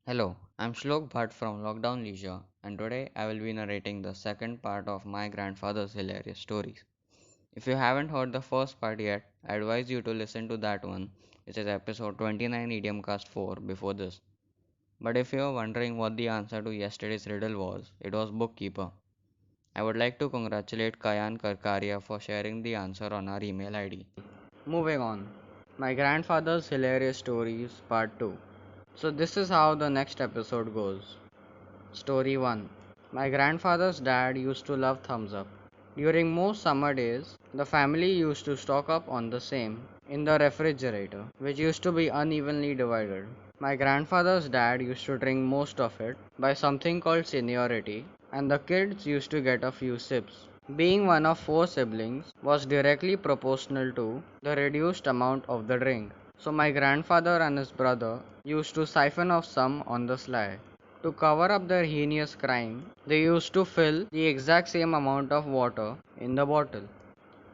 Hello, I'm Shlok Bhatt from Lockdown Leisure, and today I will be narrating the second part of my grandfather's hilarious stories. If you haven't heard the first part yet, I advise you to listen to that one, which is episode 29 Idiomcast 4 before this. But if you are wondering what the answer to yesterday's riddle was, it was bookkeeper. I would like to congratulate Kayan Karkaria for sharing the answer on our email ID. Moving on. My grandfather's hilarious stories, part 2. So, this is how the next episode goes. Story 1. My grandfather's dad used to love thumbs up. During most summer days, the family used to stock up on the same in the refrigerator, which used to be unevenly divided. My grandfather's dad used to drink most of it by something called seniority, and the kids used to get a few sips. Being one of four siblings was directly proportional to the reduced amount of the drink. So my grandfather and his brother used to siphon off some on the sly. To cover up their heinous crime, they used to fill the exact same amount of water in the bottle,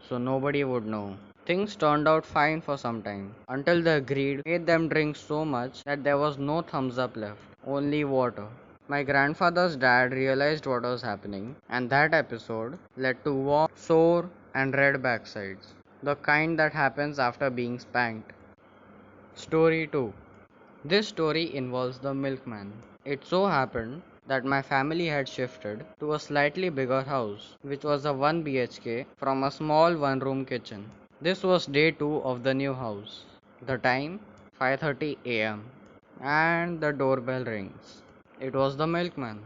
so nobody would know. Things turned out fine for some time, until the greed made them drink so much that there was no thumbs up left, only water. My grandfather's dad realized what was happening, and that episode led to warm, sore, and red backsides, the kind that happens after being spanked. Story 2. This story involves the milkman. It so happened that my family had shifted to a slightly bigger house, which was a 1 BHK from a small one room kitchen. This was day 2 of the new house. The time 5:30 am, and the doorbell rings. It was the milkman.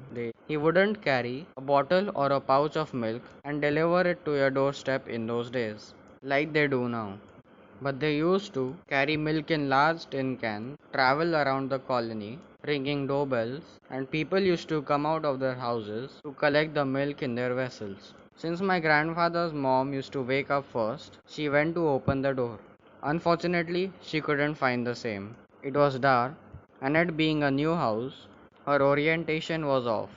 He wouldn't carry a bottle or a pouch of milk and deliver it to your doorstep in those days, like they do now. But they used to carry milk in large tin cans, travel around the colony, ringing doorbells, and people used to come out of their houses to collect the milk in their vessels. Since my grandfather's mom used to wake up first, she went to open the door. Unfortunately, she couldn't find the same. It was dark, and it being a new house, her orientation was off.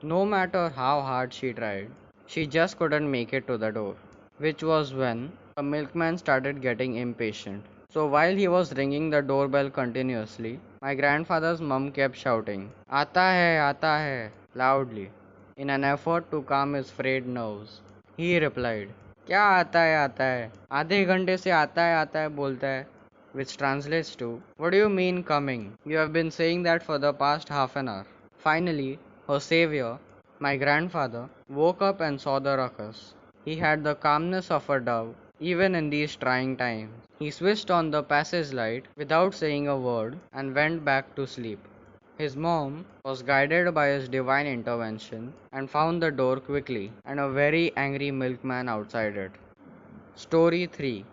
No matter how hard she tried, she just couldn't make it to the door, which was when the milkman started getting impatient. So while he was ringing the doorbell continuously, my grandfather's mum kept shouting, Aata hai, loudly, in an effort to calm his frayed nerves. He replied, क्या आता है आधे घंटे से आता है बोलता है, which translates to, what do you mean coming? You have been saying that for the past half an hour. Finally, her savior, my grandfather, woke up and saw the ruckus. He had the calmness of a dove, even in these trying times. He switched on the passage light without saying a word and went back to sleep. His mom was guided by his divine intervention and found the door quickly and a very angry milkman outside it. Story 3.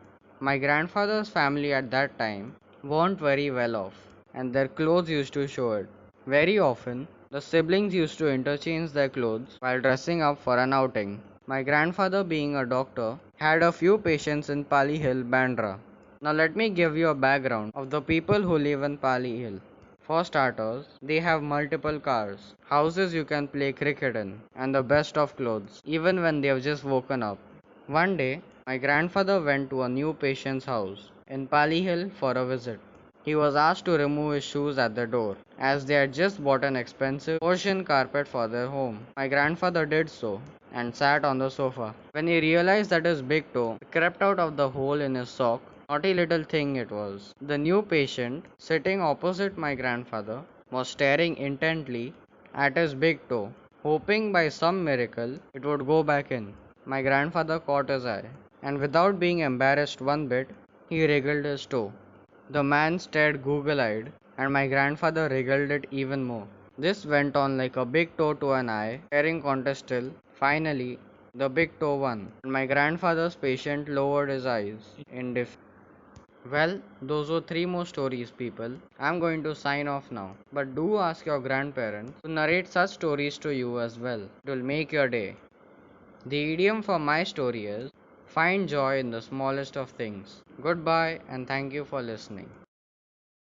My grandfather's family at that time weren't very well off, and their clothes used to show it. Very often, the siblings used to interchange their clothes while dressing up for an outing. My grandfather, being a doctor, had a few patients in Pali Hill, Bandra. Now, let me give you a background of the people who live in Pali Hill. For starters, they have multiple cars, houses you can play cricket in, and the best of clothes, even when they have just woken up. One day, my grandfather went to a new patient's house in Pali Hill for a visit. He was asked to remove his shoes at the door, as they had just bought an expensive Persian carpet for their home. My grandfather did so and sat on the sofa. When he realized that his big toe crept out of the hole in his sock, naughty little thing it was. The new patient, sitting opposite my grandfather, was staring intently at his big toe, hoping by some miracle it would go back in. My grandfather caught his eye, and without being embarrassed one bit, he wriggled his toe. The man stared goggle eyed, and my grandfather wriggled it even more. This went on like a big toe to an eye staring contest till, finally, the big toe won, and my grandfather's patient lowered his eyes in defeat. Well, those were three more stories, people. I'm going to sign off now. But do ask your grandparents to narrate such stories to you as well. It will make your day. The idiom for my story is find joy in the smallest of things. Goodbye and thank you for listening.